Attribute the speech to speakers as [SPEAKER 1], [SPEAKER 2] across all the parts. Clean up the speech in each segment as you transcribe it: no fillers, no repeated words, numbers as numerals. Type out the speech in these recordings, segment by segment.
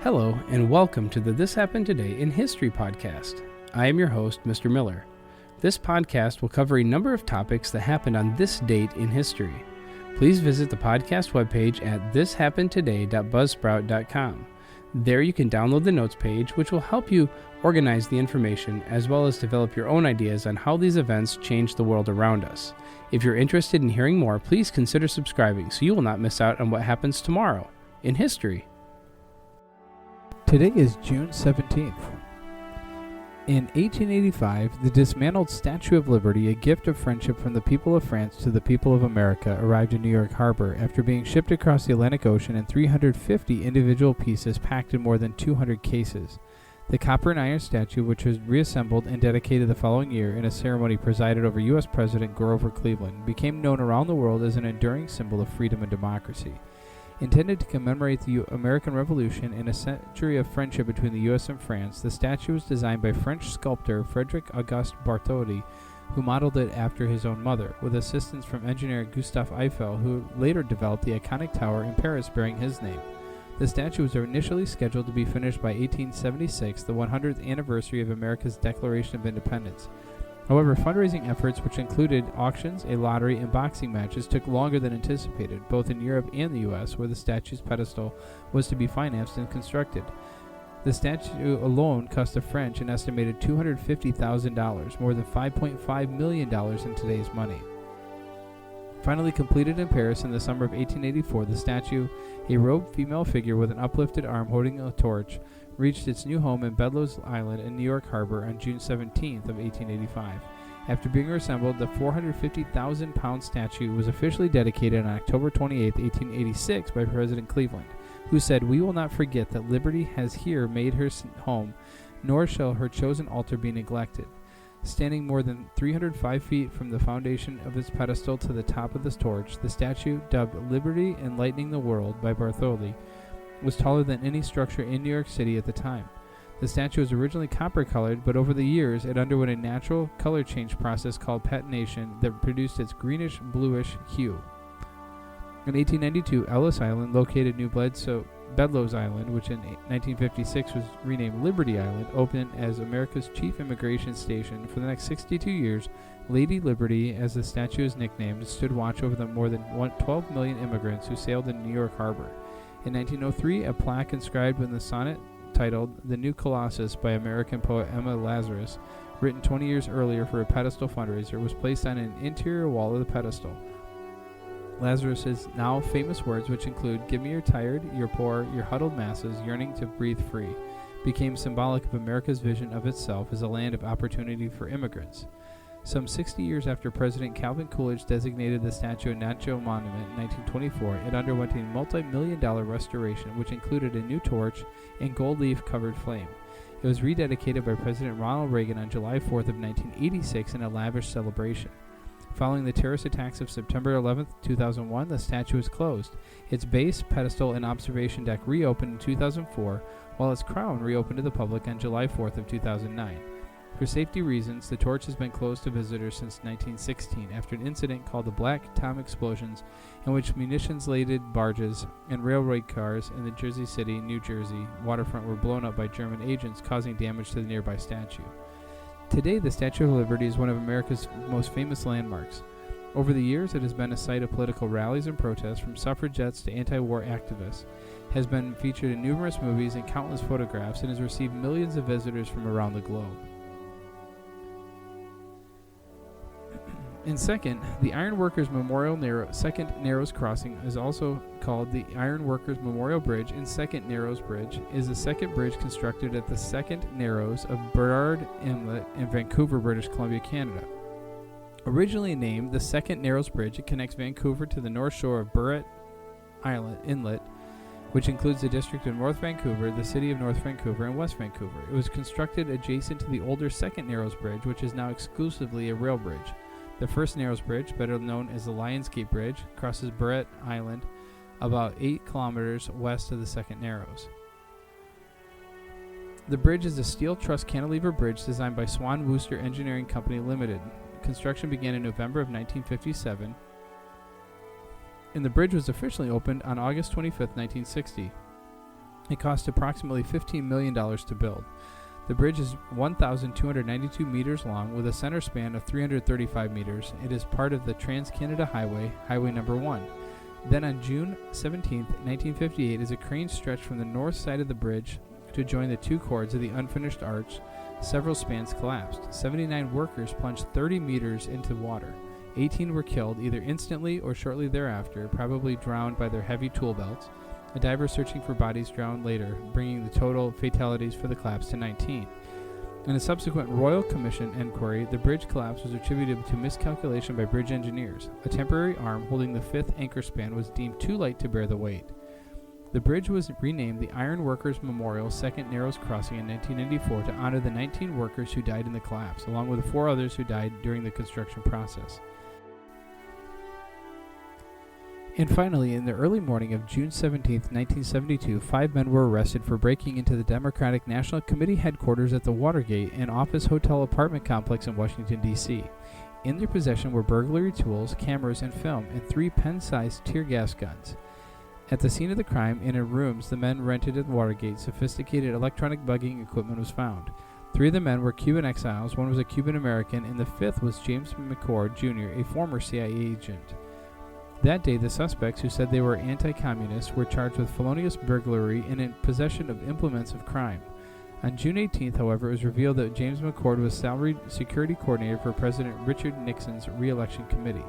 [SPEAKER 1] Hello, and welcome to the This Happened Today in History podcast. I am your host, Mr. Miller. This podcast will cover a number of topics that happened on this date in history. Please visit the podcast webpage at thishappenedtoday.buzzsprout.com. There you can download the notes page, which will help you organize the information as well as develop your own ideas on how these events change the world around us. If you're interested in hearing more, please consider subscribing so you will not miss out on what happens tomorrow in history.
[SPEAKER 2] Today is June 17th. In 1885, the dismantled Statue of Liberty, a gift of friendship from the people of France to the people of America, arrived in New York Harbor after being shipped across the Atlantic Ocean in 350 individual pieces packed in more than 200 cases. The copper and iron statue, which was reassembled and dedicated the following year in a ceremony presided over U.S. President Grover Cleveland, became known around the world as an enduring symbol of freedom and democracy. Intended to commemorate the American Revolution and a century of friendship between the U.S. and France, the statue was designed by French sculptor Frédéric-Auguste Bartholdi, who modeled it after his own mother, with assistance from engineer Gustave Eiffel, who later developed the iconic tower in Paris bearing his name. The statue was initially scheduled to be finished by 1876, the 100th anniversary of America's Declaration of Independence. However, fundraising efforts, which included auctions, a lottery, and boxing matches, took longer than anticipated, both in Europe and the U.S., where the statue's pedestal was to be financed and constructed. The statue alone cost the French an estimated $250,000, more than $5.5 million in today's money. Finally completed in Paris in the summer of 1884, the statue, a robed female figure with an uplifted arm holding a torch, reached its new home in Bedloes Island in New York Harbor on June 17th of 1885. After being reassembled, the 450,000-pound statue was officially dedicated on October 28, 1886 by President Cleveland, who said, "We will not forget that liberty has here made her home, nor shall her chosen altar be neglected." Standing more than 305 feet from the foundation of its pedestal to the top of the torch, the statue, dubbed Liberty Enlightening the World by Bartholdi, was taller than any structure in New York City at the time. The statue was originally copper-colored, but over the years it underwent a natural color change process called patination that produced its greenish-bluish hue. In 1892, Ellis Island, located near Bedloes Island, which in 1956 was renamed Liberty Island, opened as America's chief immigration station. For the next 62 years, Lady Liberty, as the statue is nicknamed, stood watch over the more than 12 million immigrants who sailed in New York Harbor. In 1903, a plaque inscribed with the sonnet titled The New Colossus by American poet Emma Lazarus, written 20 years earlier for a pedestal fundraiser, was placed on an interior wall of the pedestal. Lazarus's now famous words, which include, "Give me your tired, your poor, your huddled masses yearning to breathe free," became symbolic of America's vision of itself as a land of opportunity for immigrants. Some 60 years after President Calvin Coolidge designated the statue a natural monument in 1924, it underwent a multi-million-dollar restoration, which included a new torch and gold leaf-covered flame. It was rededicated by President Ronald Reagan on July 4th of 1986 in a lavish celebration. Following the terrorist attacks of September 11, 2001, the statue was closed. Its base, pedestal, and observation deck reopened in 2004, while its crown reopened to the public on July 4th of 2009. For safety reasons, the torch has been closed to visitors since 1916 after an incident called the Black Tom Explosions, in which munitions-laden barges and railroad cars in the Jersey City, New Jersey waterfront were blown up by German agents, causing damage to the nearby statue. Today, the Statue of Liberty is one of America's most famous landmarks. Over the years, it has been a site of political rallies and protests, from suffragettes to anti-war activists, has been featured in numerous movies and countless photographs, and has received millions of visitors from around the globe. And second, the Ironworkers Memorial Second Narrows Crossing is also called the Ironworkers Memorial Bridge and Second Narrows Bridge, is the second bridge constructed at the Second Narrows of Burrard Inlet in Vancouver, British Columbia, Canada. Originally named the Second Narrows Bridge, it connects Vancouver to the north shore of Burrard Inlet, which includes the district of North Vancouver, the city of North Vancouver, and West Vancouver. It was constructed adjacent to the older Second Narrows Bridge, which is now exclusively a rail bridge. The First Narrows Bridge, better known as the Lionsgate Bridge, crosses Burrard Island about 8 kilometers west of the Second Narrows. The bridge is a steel truss cantilever bridge designed by Swan Wooster Engineering Company Limited. Construction began in November of 1957, and the bridge was officially opened on August 25, 1960. It cost approximately $15 million to build. The bridge is 1,292 meters long with a center span of 335 meters. It is part of the Trans-Canada Highway, Highway Number 1. Then on June 17, 1958, as a crane stretched from the north side of the bridge to join the two chords of the unfinished arch, several spans collapsed. 79 workers plunged 30 meters into water. 18 were killed either instantly or shortly thereafter, probably drowned by their heavy tool belts. A diver searching for bodies drowned later, bringing the total fatalities for the collapse to 19. In a subsequent Royal Commission inquiry, the bridge collapse was attributed to miscalculation by bridge engineers. A temporary arm holding the fifth anchor span was deemed too light to bear the weight. The bridge was renamed the Iron Workers Memorial Second Narrows Crossing in 1994 to honor the 19 workers who died in the collapse, along with the 4 others who died during the construction process. And finally, in the early morning of June 17, 1972, 5 men were arrested for breaking into the Democratic National Committee headquarters at the Watergate, an office hotel apartment complex in Washington, D.C. In their possession were burglary tools, cameras, and film, and 3 pen-sized tear gas guns. At the scene of the crime and in rooms the men rented at Watergate, sophisticated electronic bugging equipment was found. 3 of the men were Cuban exiles, 1 was a Cuban American, and the 5th was James McCord, Jr., a former CIA agent. That day, the suspects, who said they were anti-communists, were charged with felonious burglary and in possession of implements of crime. On June 18th, however, it was revealed that James McCord was salaried security coordinator for President Richard Nixon's re-election committee.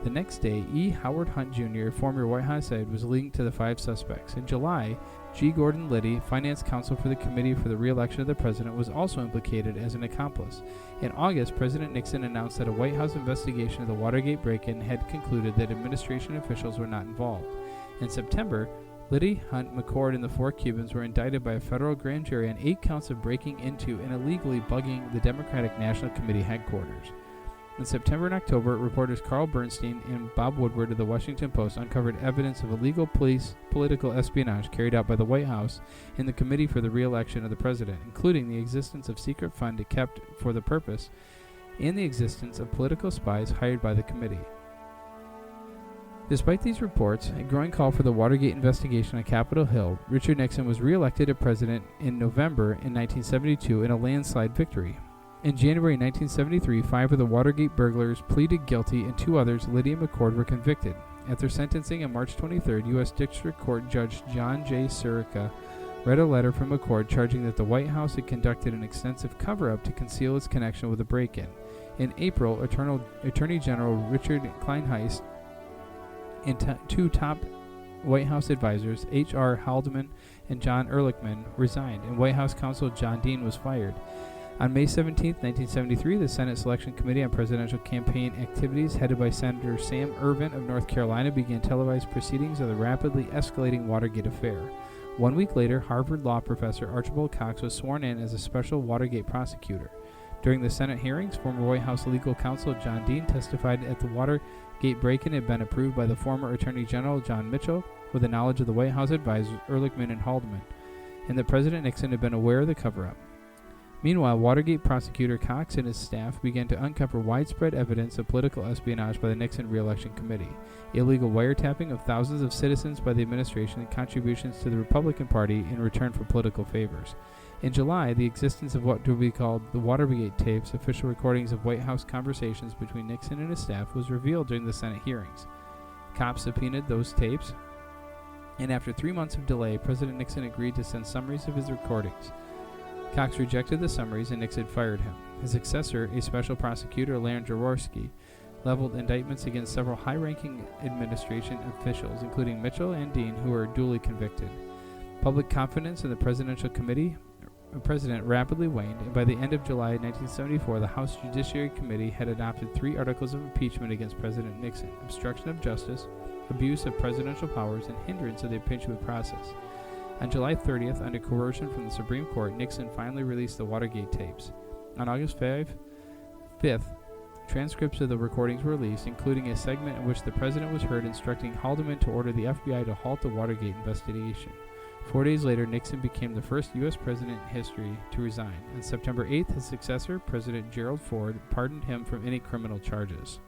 [SPEAKER 2] The next day, E. Howard Hunt, Jr., former White House aide, was linked to the 5 suspects. In July, G. Gordon Liddy, finance counsel for the Committee for the Re-election of the President, was also implicated as an accomplice. In August, President Nixon announced that a White House investigation of the Watergate break-in had concluded that administration officials were not involved. In September, Liddy, Hunt, McCord, and the 4 Cubans were indicted by a federal grand jury on 8 counts of breaking into and illegally bugging the Democratic National Committee headquarters. In September and October, reporters Carl Bernstein and Bob Woodward of the Washington Post uncovered evidence of illegal political espionage carried out by the White House and the Committee for the Re-election of the President, including the existence of secret fund kept for the purpose and the existence of political spies hired by the committee. Despite these reports, a growing call for the Watergate investigation on Capitol Hill, Richard Nixon was re-elected as president in November in 1972 in a landslide victory. In January 1973, 5 of the Watergate burglars pleaded guilty and 2 others, Liddy and McCord, were convicted. At their sentencing on March 23rd, U.S. District Court Judge John J. Sirica read a letter from McCord charging that the White House had conducted an extensive cover-up to conceal its connection with the break-in. In April, Attorney General Richard Kleinheist and 2 top White House advisors, H.R. Haldeman and John Ehrlichman, resigned, and White House counsel John Dean was fired. On May 17, 1973, the Senate Selection Committee on Presidential Campaign Activities, headed by Senator Sam Ervin of North Carolina, began televised proceedings of the rapidly escalating Watergate affair. 1 week later, Harvard law professor Archibald Cox was sworn in as a special Watergate prosecutor. During the Senate hearings, former White House legal counsel John Dean testified that the Watergate break-in had been approved by the former Attorney General John Mitchell, with the knowledge of the White House advisors Ehrlichman and Haldeman, and that President Nixon had been aware of the cover-up. Meanwhile, Watergate prosecutor Cox and his staff began to uncover widespread evidence of political espionage by the Nixon Re-election Committee, illegal wiretapping of thousands of citizens by the administration, and contributions to the Republican Party in return for political favors. In July, the existence of what would be called the Watergate tapes, official recordings of White House conversations between Nixon and his staff, was revealed during the Senate hearings. Cops subpoenaed those tapes, and after 3 months of delay, President Nixon agreed to send summaries of his recordings. Cox rejected the summaries and Nixon fired him. His successor, a special prosecutor, Leon Jaworski, leveled indictments against several high-ranking administration officials, including Mitchell and Dean, who were duly convicted. Public confidence in the presidential president rapidly waned, and by the end of July 1974, the House Judiciary Committee had adopted 3 articles of impeachment against President Nixon: obstruction of justice, abuse of presidential powers, and hindrance of the impeachment process. On July 30th, under coercion from the Supreme Court, Nixon finally released the Watergate tapes. On August 5th, transcripts of the recordings were released, including a segment in which the president was heard instructing Haldeman to order the FBI to halt the Watergate investigation. 4 days later, Nixon became the first U.S. president in history to resign. On September 8th, his successor, President Gerald Ford, pardoned him from any criminal charges.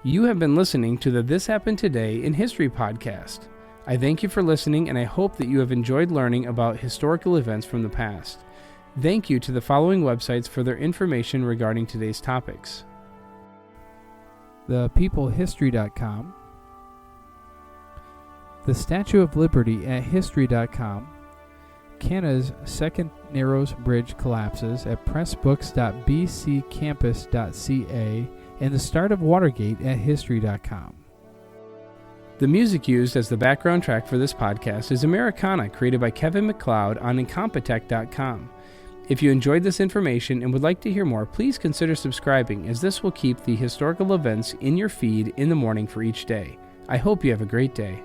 [SPEAKER 1] You have been listening to the This Happened Today in History podcast. I thank you for listening, and I hope that you have enjoyed learning about historical events from the past. Thank you to the following websites for their information regarding today's topics:
[SPEAKER 2] thepeoplehistory.com, the Statue of Liberty at history.com, Canada's Second Narrows Bridge collapses at pressbooks.bccampus.ca, and the start of Watergate at history.com.
[SPEAKER 1] The music used as the background track for this podcast is Americana, created by Kevin MacLeod on Incompetech.com. If you enjoyed this information and would like to hear more, please consider subscribing, as this will keep the historical events in your feed in the morning for each day. I hope you have a great day.